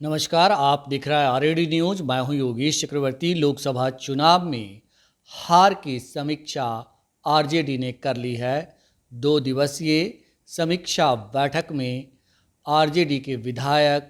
नमस्कार, आप दिख रहा है आरएडी न्यूज़। मैं हूं योगेश चक्रवर्ती। लोकसभा चुनाव में हार की समीक्षा आरजेडी ने कर ली है। 2 दिवसीय समीक्षा बैठक में आरजेडी के विधायक,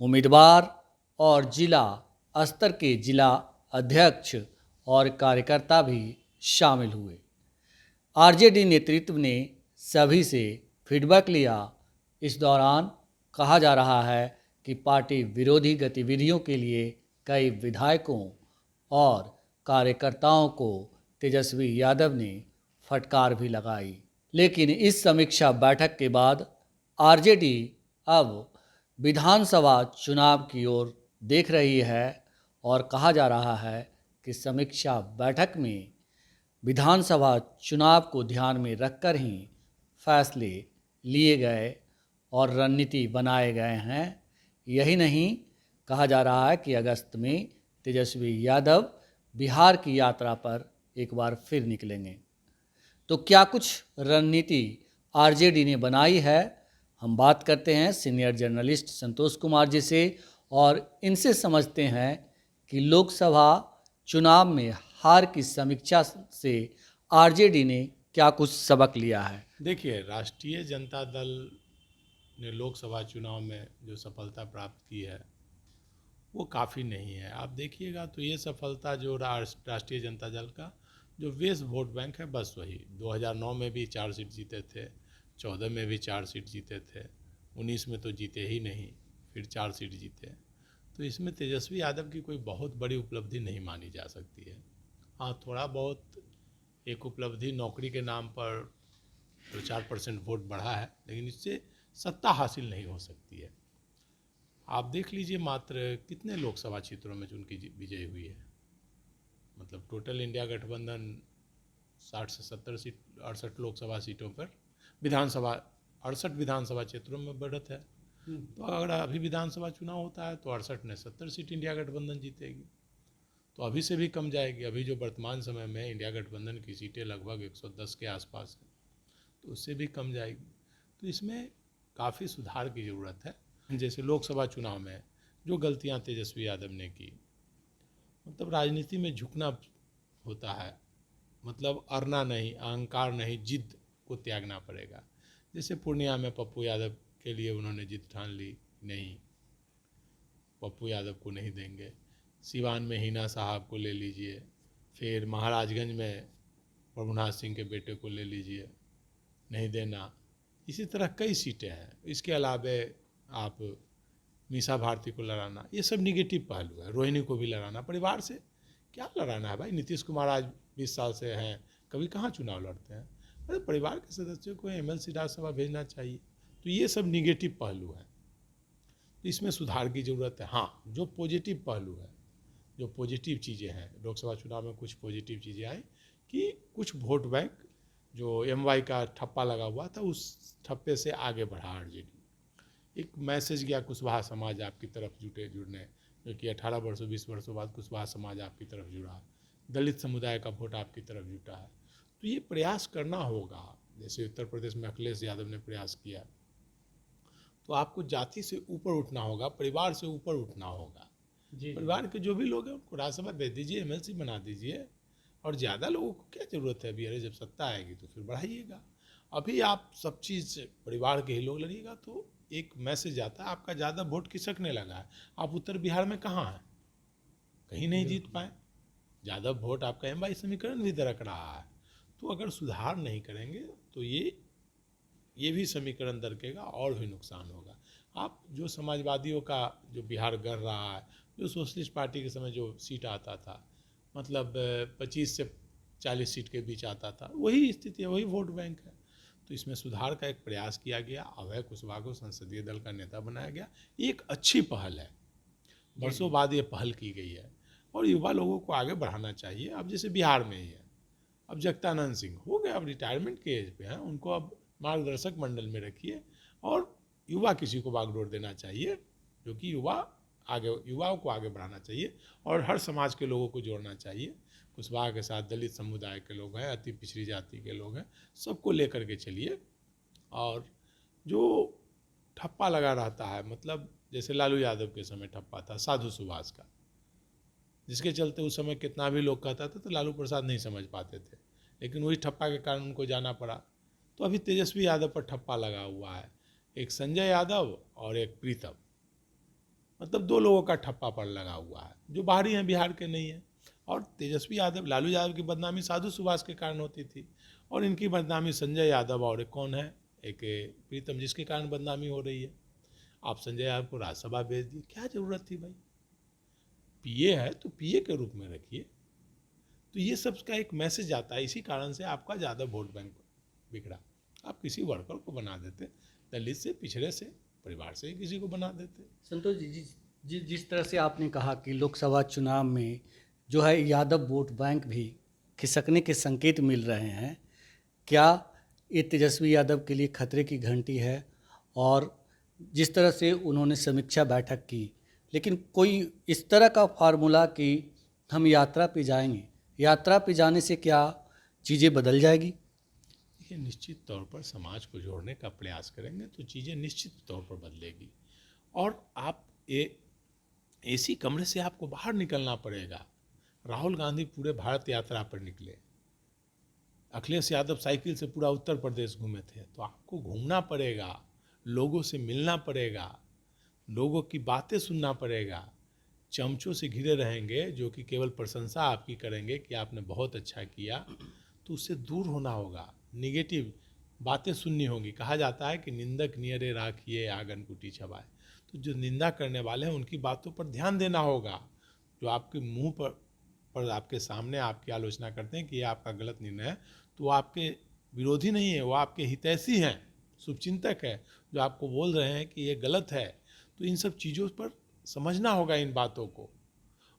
उम्मीदवार और जिला स्तर के जिला अध्यक्ष और कार्यकर्ता भी शामिल हुए। आरजेडी नेतृत्व ने सभी से फीडबैक लिया। इस दौरान कहा जा रहा है कि पार्टी विरोधी गतिविधियों के लिए कई विधायकों और कार्यकर्ताओं को तेजस्वी यादव ने फटकार भी लगाई। लेकिन इस समीक्षा बैठक के बाद आरजेडी अब विधानसभा चुनाव की ओर देख रही है और कहा जा रहा है कि समीक्षा बैठक में विधानसभा चुनाव को ध्यान में रखकर ही फैसले लिए गए और रणनीति बनाए गए हैं। यही नहीं, कहा जा रहा है कि अगस्त में तेजस्वी यादव बिहार की यात्रा पर एक बार फिर निकलेंगे। तो क्या कुछ रणनीति आरजेडी ने बनाई है, हम बात करते हैं सीनियर जर्नलिस्ट संतोष कुमार जी से और इनसे समझते हैं कि लोकसभा चुनाव में हार की समीक्षा से आरजेडी ने क्या कुछ सबक लिया है। देखिए, राष्ट्रीय जनता दल ने लोकसभा चुनाव में जो सफलता प्राप्त की है वो काफ़ी नहीं है। आप देखिएगा तो ये सफलता जो राष्ट्रीय जनता दल का जो बेस वोट बैंक है, बस वही 2009 में भी 4 सीट जीते थे, 14 में भी 4 सीट जीते थे, 19 में तो जीते ही नहीं, फिर 4 सीट जीते। तो इसमें तेजस्वी यादव की कोई बहुत बड़ी उपलब्धि नहीं मानी जा सकती है। हाँ, थोड़ा बहुत एक उपलब्धि नौकरी के नाम पर 4% वोट बढ़ा है, लेकिन इससे सत्ता हासिल नहीं हो सकती है। आप देख लीजिए मात्र कितने लोकसभा क्षेत्रों में उनकी विजय हुई है। मतलब टोटल इंडिया गठबंधन 60 से 70 सीट 68 लोकसभा सीटों पर विधानसभा 68 विधानसभा क्षेत्रों में बढ़त है। तो अगर अभी विधानसभा चुनाव होता है तो 68 ने 70 सीट इंडिया गठबंधन जीतेगी, तो अभी से भी कम जाएगी। अभी जो वर्तमान समय में इंडिया गठबंधन की सीटें लगभग 110 के आसपास है, तो उससे भी कम जाएगी। तो इसमें काफ़ी सुधार की ज़रूरत है। जैसे लोकसभा चुनाव में जो गलतियां तेजस्वी यादव ने की, मतलब राजनीति में झुकना होता है, मतलब अरना नहीं, अहंकार नहीं, जिद को त्यागना पड़ेगा। जैसे पूर्णिया में पप्पू यादव के लिए उन्होंने जिद ठान ली, नहीं, पप्पू यादव को नहीं देंगे। सिवान में हिना साहब को ले लीजिए, फिर महाराजगंज में प्रभुनाथ सिंह के बेटे को ले लीजिए, नहीं देना। इसी तरह कई सीटें हैं। इसके अलावा आप मीसा भारती को लड़ाना, ये सब निगेटिव पहलू है। रोहिणी को भी लड़ाना, परिवार से क्या लड़ाना है भाई? नीतीश कुमार आज 20 साल से हैं, कभी कहाँ चुनाव लड़ते हैं? अरे परिवार के सदस्यों को एमएलसी राज्यसभा भेजना चाहिए। तो ये सब निगेटिव पहलू है, तो इसमें सुधार की ज़रूरत है। हाँ, जो पॉजिटिव पहलू है, जो पॉजिटिव चीज़ें हैं, लोकसभा चुनाव में कुछ पॉजिटिव चीज़ें आई कि कुछ वोट बैंक जो एमवाई का ठप्पा लगा हुआ था, उस ठप्पे से आगे बढ़ा आरजेडी। एक मैसेज गया कुशवाहा समाज आपकी तरफ जुड़ने, जो कि 18 वर्षों 20 वर्षों बाद कुशवाहा समाज आपकी तरफ जुड़ा, दलित समुदाय का वोट आपकी तरफ जुटा है। तो ये प्रयास करना होगा। जैसे उत्तर प्रदेश में अखिलेश यादव ने प्रयास किया, तो आपको जाति से ऊपर उठना होगा, परिवार से ऊपर उठना होगा। परिवार के जो भी लोग हैं उनको राज्यसभा भेज दीजिए, एमएलसी बना दीजिए, और ज़्यादा लोगों को क्या ज़रूरत है अभी? अरे जब सत्ता आएगी तो फिर बढ़ाइएगा। अभी आप सब चीज़ परिवार के ही लोग लड़िएगा तो एक मैसेज आता है, आपका ज़्यादा वोट खिसकने लगा है। आप उत्तर बिहार में कहाँ हैं? कहीं नहीं जीत पाए। ज़्यादा वोट आपका एमवाई समीकरण भी दरक रहा है। तो अगर सुधार नहीं करेंगे तो ये भी समीकरण दरकेगा और भी नुकसान होगा। आप जो समाजवादियों का जो बिहार गढ़ रहा है, जो सोशलिस्ट पार्टी के समय जो सीट आता था, मतलब 25 से 40 सीट के बीच आता था, वही स्थिति है, वही वोट बैंक है। तो इसमें सुधार का एक प्रयास किया गया। अभय कुशवाहा को संसदीय दल का नेता बनाया गया। एक अच्छी पहल है, वर्षों बाद ये पहल की गई है और युवा लोगों को आगे बढ़ाना चाहिए। अब जैसे बिहार में ही है, अब जगतानंद सिंह हो गए, अब रिटायरमेंट के एज पे हैं, उनको अब मार्गदर्शक मंडल में रखिए और युवा किसी को बागडोर देना चाहिए, जो कि युवाओं को आगे बढ़ाना चाहिए और हर समाज के लोगों को जोड़ना चाहिए। कुशवाहा के साथ दलित समुदाय के लोग हैं, अति पिछड़ी जाति के लोग हैं, सबको लेकर के चलिए। और जो ठप्पा लगा रहता है। मतलब जैसे लालू यादव के समय ठप्पा था साधु सुभाष का, जिसके चलते उस समय कितना भी लोग कहता था तो लालू प्रसाद नहीं समझ पाते थे, लेकिन वही ठप्पा के कारण उनको जाना पड़ा। तो अभी तेजस्वी यादव पर ठप्पा लगा हुआ है, एक संजय यादव और एक प्रीतम, मतलब दो लोगों का ठप्पा पर लगा हुआ है जो बाहरी हैं, बिहार के नहीं है। और तेजस्वी यादव, लालू यादव की बदनामी साधु सुभाष के कारण होती थी, और इनकी बदनामी संजय यादव और एक कौन है, एक प्रीतम, जिसके कारण बदनामी हो रही है। आप संजय यादव को राज्यसभा भेज दिए, क्या जरूरत थी भाई? पीए है तो पीए के रूप में रखिए। तो ये सब का एक मैसेज आता है, इसी कारण से आपका ज़्यादा वोट बैंक बिगड़ा। आप किसी वर्कर को बना देते, दलित से, पिछड़े से, परिवार से ही किसी को बना देते। संतोष जी, जिस तरह से आपने कहा कि लोकसभा चुनाव में जो है यादव वोट बैंक भी खिसकने के संकेत मिल रहे हैं, क्या ये तेजस्वी यादव के लिए खतरे की घंटी है? और जिस तरह से उन्होंने समीक्षा बैठक की, लेकिन कोई इस तरह का फार्मूला कि हम यात्रा पे जाएंगे, यात्रा पे जाने से क्या चीज़ें बदल जाएगी? देखिए, निश्चित तौर पर समाज को जोड़ने का प्रयास करेंगे तो चीज़ें निश्चित तौर पर बदलेगी। और आप एसी कमरे से आपको बाहर निकलना पड़ेगा। राहुल गांधी पूरे भारत यात्रा पर निकले, अखिलेश यादव साइकिल से पूरा उत्तर प्रदेश घूमे थे। तो आपको घूमना पड़ेगा, लोगों से मिलना पड़ेगा, लोगों की बातें सुनना पड़ेगा। चमचों से घिरे रहेंगे जो कि केवल प्रशंसा आपकी करेंगे कि आपने बहुत अच्छा किया, तो उससे दूर होना होगा। निगेटिव बातें सुननी होगी। कहा जाता है कि निंदक नियरे राखिए आंगन कुटी छवाए। तो जो निंदा करने वाले हैं उनकी बातों पर ध्यान देना होगा। जो आपके मुंह पर आपके सामने आपकी आलोचना करते हैं कि ये आपका गलत निर्णय है, तो वो आपके विरोधी नहीं है, वो आपके हितैषी हैं, शुभचिंतक है, जो आपको बोल रहे हैं कि ये गलत है। तो इन सब चीज़ों पर समझना होगा इन बातों को।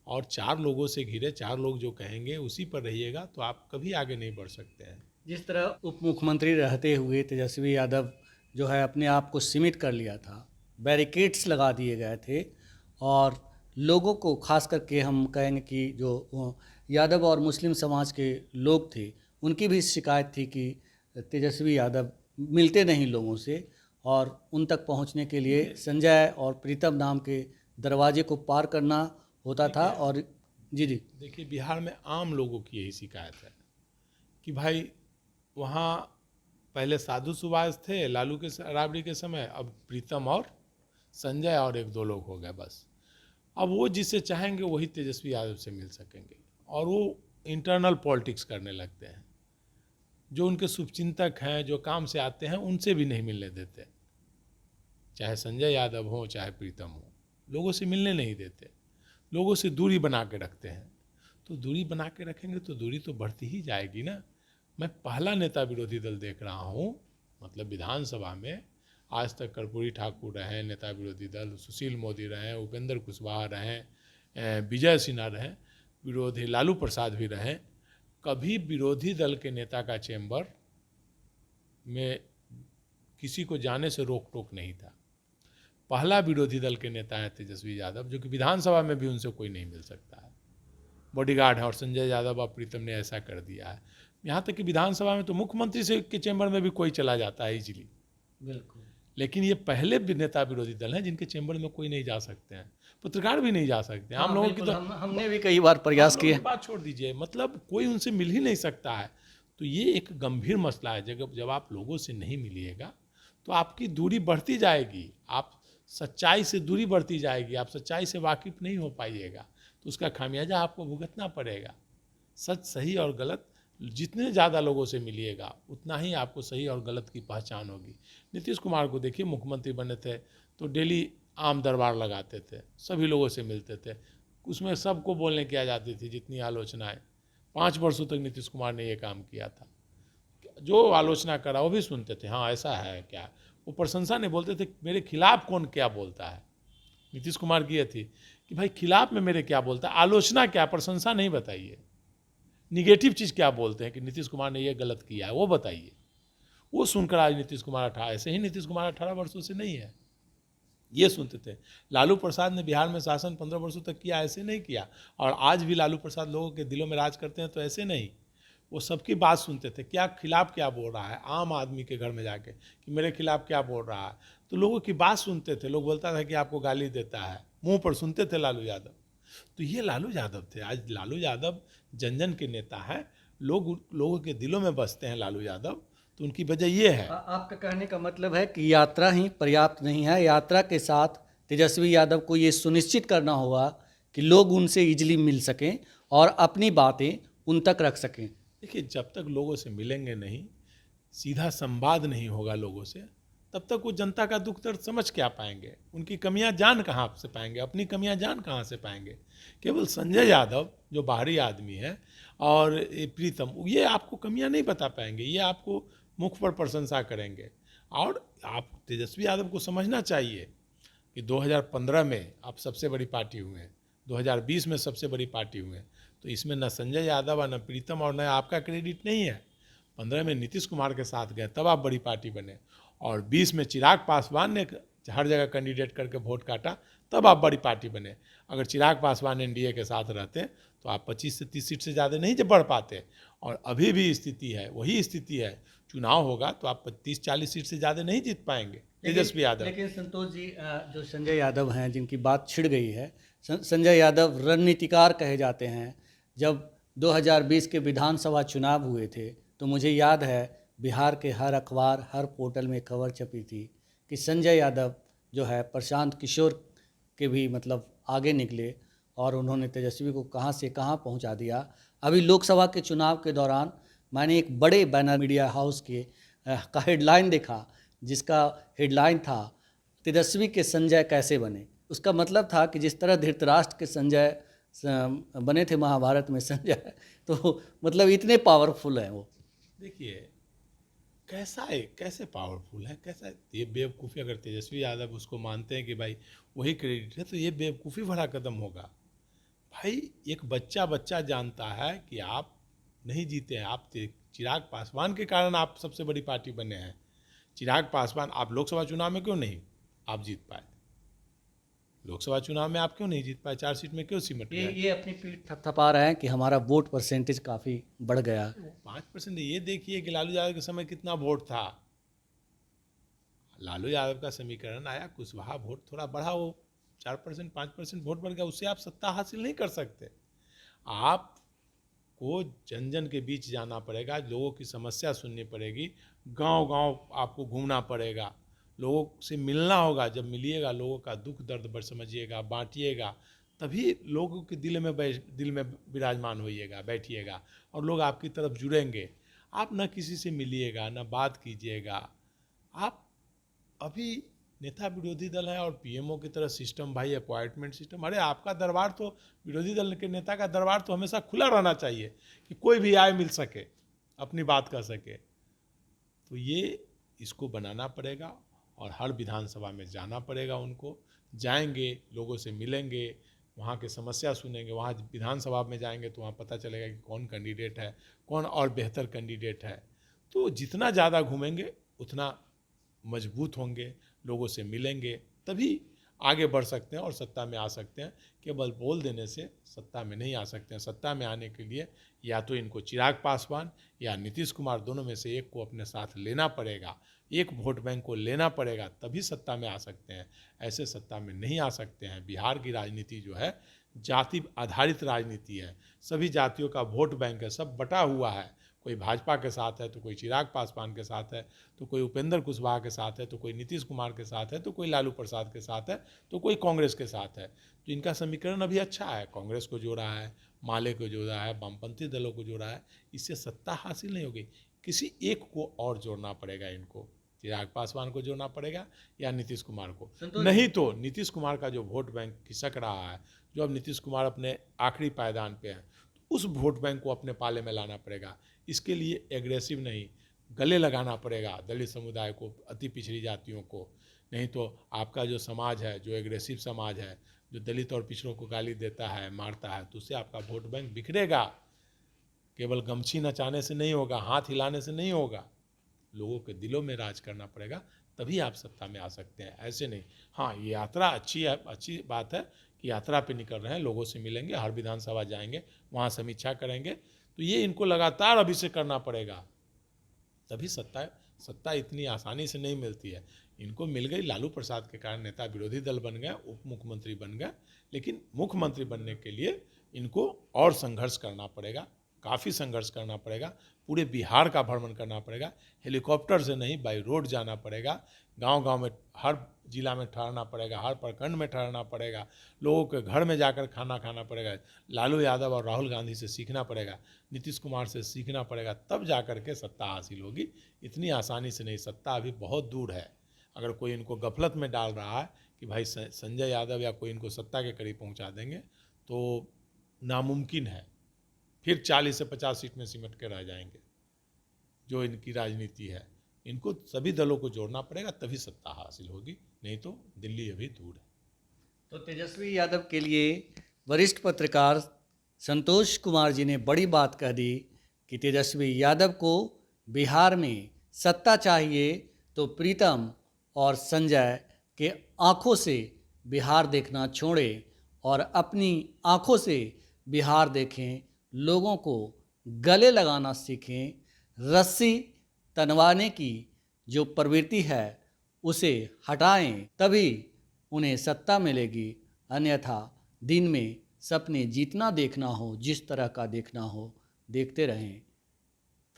और चार लोगों से घिरे, चार लोग जो कहेंगे उसी पर रहिएगा तो आप कभी आगे नहीं बढ़ सकते हैं। जिस तरह उप मुख्यमंत्री रहते हुए तेजस्वी यादव जो है अपने आप को सीमित कर लिया था, बैरिकेड्स लगा दिए गए थे, और लोगों को खास करके हम कहेंगे कि जो यादव और मुस्लिम समाज के लोग थे उनकी भी शिकायत थी कि तेजस्वी यादव मिलते नहीं लोगों से, और उन तक पहुंचने के लिए संजय और प्रीतम नाम के दरवाजे को पार करना होता था। और जी जी देखिए, बिहार में आम लोगों की यही शिकायत है कि भाई वहाँ पहले साधु सुभाष थे लालू के राबड़ी के समय, अब प्रीतम और संजय और एक दो लोग हो गए बस। अब वो जिससे चाहेंगे वही तेजस्वी यादव से मिल सकेंगे, और वो इंटरनल पॉलिटिक्स करने लगते हैं। जो उनके शुभचिंतक हैं, जो काम से आते हैं, उनसे भी नहीं मिलने देते। चाहे संजय यादव हो चाहे प्रीतम हो, लोगों से मिलने नहीं देते, लोगों से दूरी बना के रखते हैं। तो दूरी बना के रखेंगे तो दूरी तो बढ़ती ही जाएगी ना। मैं पहला नेता विरोधी दल देख रहा हूँ, मतलब विधानसभा में आज तक कर्पूरी ठाकुर रहे नेता विरोधी दल, सुशील मोदी रहे, उपेंद्र कुशवाहा रहे, विजय सिन्हा रहे, विरोधी लालू प्रसाद भी रहे। कभी विरोधी दल के नेता का चैम्बर में किसी को जाने से रोक टोक नहीं था। पहला विरोधी दल के नेता है तेजस्वी यादव, जो कि विधानसभा में भी उनसे कोई नहीं मिल सकता है, बॉडीगार्ड है। और संजय यादव और प्रीतम ने ऐसा कर दिया है, यहाँ तक कि विधानसभा में तो मुख्यमंत्री से के चैम्बर में भी कोई चला जाता है इजीली। बिल्कुल। लेकिन ये पहले भी नेता विरोधी दल हैं जिनके चैम्बर में कोई नहीं जा सकते हैं, पत्रकार भी नहीं जा सकते हैं। हाँ, हम लोगों की बिल्कुल, तो हमने भी कई बार प्रयास हम लोगों किए। की बात छोड़ दीजिए, मतलब कोई उनसे मिल ही नहीं सकता है। तो ये एक गंभीर मसला है। जब आप लोगों से नहीं मिलिएगा तो आपकी दूरी बढ़ती जाएगी, आप सच्चाई से दूरी बढ़ती जाएगी, आप सच्चाई से वाकिफ नहीं हो पाइएगा, तो उसका खामियाजा आपको भुगतना पड़ेगा। सच, सही और गलत, जितने ज़्यादा लोगों से मिलिएगा उतना ही आपको सही और गलत की पहचान होगी। नीतीश कुमार को देखिए, मुख्यमंत्री बने थे तो डेली आम दरबार लगाते थे, सभी लोगों से मिलते थे, उसमें सबको बोलने की आ जाती थी जितनी आलोचनाएं। 5 वर्षों तक नीतीश कुमार ने ये काम किया था। जो आलोचना करा वो भी सुनते थे, हाँ ऐसा है क्या। वो प्रशंसा नहीं बोलते थे, मेरे खिलाफ कौन क्या बोलता है। नीतीश कुमार की ये थी कि भाई खिलाफ में मेरे क्या बोलता है, आलोचना क्या, प्रशंसा नहीं बताइए। निगेटिव चीज़ क्या बोलते हैं कि नीतीश कुमार ने ये गलत किया है वो बताइए। वो सुनकर आज नीतीश कुमार 18, ऐसे ही नीतीश कुमार 18 वर्षों से नहीं है, ये सुनते थे। लालू प्रसाद ने बिहार में शासन 15 वर्षों तक किया, ऐसे नहीं किया। और आज भी लालू प्रसाद लोगों के दिलों में राज करते हैं, तो ऐसे नहीं। वो सबकी बात सुनते थे, क्या खिलाफ क्या बोल रहा है, आम आदमी के घर में जाके कि मेरे खिलाफ क्या बोल रहा है, तो लोगों की बात सुनते थे। लोग बोलता था कि आपको गाली देता है, मुंह पर सुनते थे लालू यादव। तो ये लालू यादव थे। आज लालू यादव जन जन के नेता हैं, लोगों के दिलों में बसते हैं लालू यादव। तो उनकी वजह ये है। आपका कहने का मतलब है कि यात्रा ही पर्याप्त नहीं है, यात्रा के साथ तेजस्वी यादव को ये सुनिश्चित करना होगा कि लोग उनसे इजीली मिल सकें और अपनी बातें उन तक रख सकें। देखिए, जब तक लोगों से मिलेंगे नहीं, सीधा संवाद नहीं होगा लोगों से, तब तक वो जनता का दुख दर्द समझ क्या पाएंगे, उनकी कमियां जान कहाँ से पाएंगे, अपनी कमियां जान कहाँ से पाएंगे। केवल संजय यादव जो बाहरी आदमी है और ये प्रीतम, ये आपको कमियां नहीं बता पाएंगे, ये आपको मुख पर प्रशंसा करेंगे। और आप तेजस्वी यादव को समझना चाहिए कि 2015 में आप सबसे बड़ी पार्टी हुए हैं, 2020 में सबसे बड़ी पार्टी हुए हैं, तो इसमें न संजय यादव न प्रीतम और न आपका क्रेडिट नहीं है। 15 में नीतीश कुमार के साथ गए, तब आप बड़ी पार्टी बने, और 20 में चिराग पासवान ने हर जगह कैंडिडेट करके वोट काटा, तब आप बड़ी पार्टी बने। अगर चिराग पासवान एनडीए के साथ रहते तो आप 25 से 30 सीट से ज़्यादा नहीं बढ़ पाते। और अभी भी स्थिति है, वही स्थिति है। चुनाव होगा तो आप 30-40 सीट से ज़्यादा नहीं जीत पाएंगे तेजस्वी यादव। लेकिन संतोष जी, जो संजय यादव हैं जिनकी बात छिड़ गई है, संजय यादव रणनीतिकार कहे जाते हैं। जब 2020 के विधानसभा चुनाव हुए थे तो मुझे याद है बिहार के हर अखबार, हर पोर्टल में खबर छपी थी कि संजय यादव जो है प्रशांत किशोर के भी मतलब आगे निकले और उन्होंने तेजस्वी को कहां से कहां पहुंचा दिया। अभी लोकसभा के चुनाव के दौरान मैंने एक बड़े बैनर मीडिया हाउस का हेडलाइन देखा, जिसका हेडलाइन था तेजस्वी के संजय कैसे बने। उसका मतलब था कि जिस तरह धृतराष्ट्र के संजय बने थे महाभारत में संजय, तो मतलब इतने पावरफुल हैं वो। देखिए, कैसा है, कैसे पावरफुल है, कैसा ये बेवकूफ़ी। अगर तेजस्वी यादव उसको मानते हैं कि भाई वही क्रेडिट है, तो ये बेवकूफ़ी भरा कदम होगा। भाई एक बच्चा जानता है कि आप नहीं जीते हैं। आप चिराग पासवान के कारण आप सबसे बड़ी पार्टी बने हैं। चिराग पासवान, आप लोकसभा चुनाव में क्यों नहीं आप जीत पाए? लोकसभा चुनाव में आप क्यों नहीं जीत पाए? 4 सीट में क्यों सिमट गए? ये अपनी पीठ थपथपा रहे हैं कि हमारा वोट परसेंटेज काफ़ी बढ़ गया। 5%। ये देखिए कि लालू यादव के समय कितना वोट था। लालू यादव का समीकरण आया, कुशवाहा वोट थोड़ा बढ़ा, वो 4% 5% वोट बढ़ गया, उससे आप सत्ता हासिल नहीं कर सकते। आपको जन जन के बीच जाना पड़ेगा, लोगों की समस्या सुननी पड़ेगी, गांव गांव आपको घूमना पड़ेगा, लोगों से मिलना होगा। जब मिलिएगा, लोगों का दुख दर्द समझिएगा, बांटिएगा, तभी लोगों के दिल में विराजमान होइएगा, बैठिएगा, और लोग आपकी तरफ जुड़ेंगे। आप न किसी से मिलिएगा, न बात कीजिएगा। आप अभी नेता विरोधी दल है और पीएमओ की तरह सिस्टम, भाई अपॉइंटमेंट सिस्टम। अरे आपका दरबार तो, विरोधी दल के नेता का दरबार तो हमेशा खुला रहना चाहिए कि कोई भी आए, मिल सके, अपनी बात कर सके। तो ये इसको बनाना पड़ेगा और हर विधानसभा में जाना पड़ेगा। उनको जाएंगे, लोगों से मिलेंगे, वहाँ के समस्या सुनेंगे। वहाँ विधानसभा में जाएंगे तो वहाँ पता चलेगा कि कौन कैंडिडेट है, कौन और बेहतर कैंडिडेट है। तो जितना ज़्यादा घूमेंगे उतना मजबूत होंगे, लोगों से मिलेंगे, तभी आगे बढ़ सकते हैं और सत्ता में आ सकते हैं। केवल बोल देने से सत्ता में नहीं आ सकते हैं। सत्ता में आने के लिए या तो इनको चिराग पासवान या नीतीश कुमार, दोनों में से एक को अपने साथ लेना पड़ेगा, एक वोट बैंक को लेना पड़ेगा, तभी सत्ता में आ सकते हैं। ऐसे सत्ता में नहीं आ सकते हैं। बिहार की राजनीति जो है जाति आधारित राजनीति है, सभी जातियों का वोट बैंक है, सब बटा हुआ है। कोई भाजपा के साथ है तो कोई चिराग पासवान के साथ है, तो कोई उपेंद्र कुशवाहा के साथ है, तो कोई नीतीश कुमार के साथ है, तो कोई लालू प्रसाद के साथ है, तो कोई कांग्रेस के साथ है। तो इनका समीकरण अभी अच्छा है। कांग्रेस को जोड़ा है, माले को जोड़ा है, वामपंथी दलों को जोड़ा है। इससे सत्ता हासिल नहीं होगी। किसी एक को और जोड़ना पड़ेगा इनको, चिराग पासवान को जोड़ना पड़ेगा या नीतीश कुमार को। नहीं तो नीतीश कुमार का जो वोट बैंक खिसक रहा है, जो अब नीतीश कुमार अपने आखिरी पायदान पे हैं, तो उस वोट बैंक को अपने पाले में लाना पड़ेगा। इसके लिए एग्रेसिव नहीं, गले लगाना पड़ेगा दलित समुदाय को, अति पिछड़ी जातियों को। नहीं तो आपका जो समाज है, जो एग्रेसिव समाज है, जो दलित और पिछड़ों को गाली देता है, मारता है, तो उससे आपका वोट बैंक बिखरेगा। केवल गमछी नचाने से नहीं होगा, हाथ हिलाने से नहीं होगा, लोगों के दिलों में राज करना पड़ेगा, तभी आप सत्ता में आ सकते हैं। ऐसे नहीं। हाँ, ये यात्रा अच्छी है, अच्छी बात है कि यात्रा पे निकल रहे हैं, लोगों से मिलेंगे, हर विधानसभा जाएंगे, वहाँ समीक्षा करेंगे, तो ये इनको लगातार अभी से करना पड़ेगा, तभी सत्ता इतनी आसानी से नहीं मिलती है। इनको मिल गई लालू प्रसाद के कारण, नेता विरोधी दल बन गए, उप मुख्यमंत्री बन गए, लेकिन मुख्यमंत्री बनने के लिए इनको और संघर्ष करना पड़ेगा, काफ़ी संघर्ष करना पड़ेगा, पूरे बिहार का भ्रमण करना पड़ेगा, हेलीकॉप्टर से नहीं बाई रोड जाना पड़ेगा, गांव-गांव में, हर जिला में ठहरना पड़ेगा, हर प्रखंड में ठहरना पड़ेगा, लोगों के घर में जाकर खाना खाना पड़ेगा, लालू यादव और राहुल गांधी से सीखना पड़ेगा, नीतीश कुमार से सीखना पड़ेगा, तब जा कर के सत्ता हासिल होगी। इतनी आसानी से नहीं, सत्ता अभी बहुत दूर है। अगर कोई इनको गफलत में डाल रहा है कि भाई संजय यादव या कोई इनको सत्ता के करीब पहुंचा देंगे, तो नामुमकिन है। फिर 40 से 50 सीट में सिमट के रह जाएंगे, जो इनकी राजनीति है। इनको सभी दलों को जोड़ना पड़ेगा, तभी सत्ता हासिल होगी, नहीं तो दिल्ली अभी दूर है। तो तेजस्वी यादव के लिए वरिष्ठ पत्रकार संतोष कुमार जी ने बड़ी बात कह दी कि तेजस्वी यादव को बिहार में सत्ता चाहिए तो प्रीतम और संजय के आंखों से बिहार देखना छोड़ें और अपनी आंखों से बिहार देखें, लोगों को गले लगाना सीखें, रस्सी तनवाने की जो प्रवृत्ति है उसे हटाएं, तभी उन्हें सत्ता मिलेगी। अन्यथा दिन में सपने जितना देखना हो, जिस तरह का देखना हो, देखते रहें।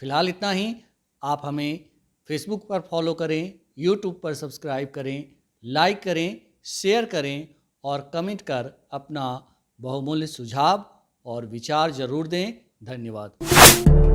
फिलहाल इतना ही। आप हमें फेसबुक पर फॉलो करें, यूट्यूब पर सब्सक्राइब करें, लाइक करें, शेयर करें और कमेंट कर अपना बहुमूल्य सुझाव और विचार जरूर दें। धन्यवाद।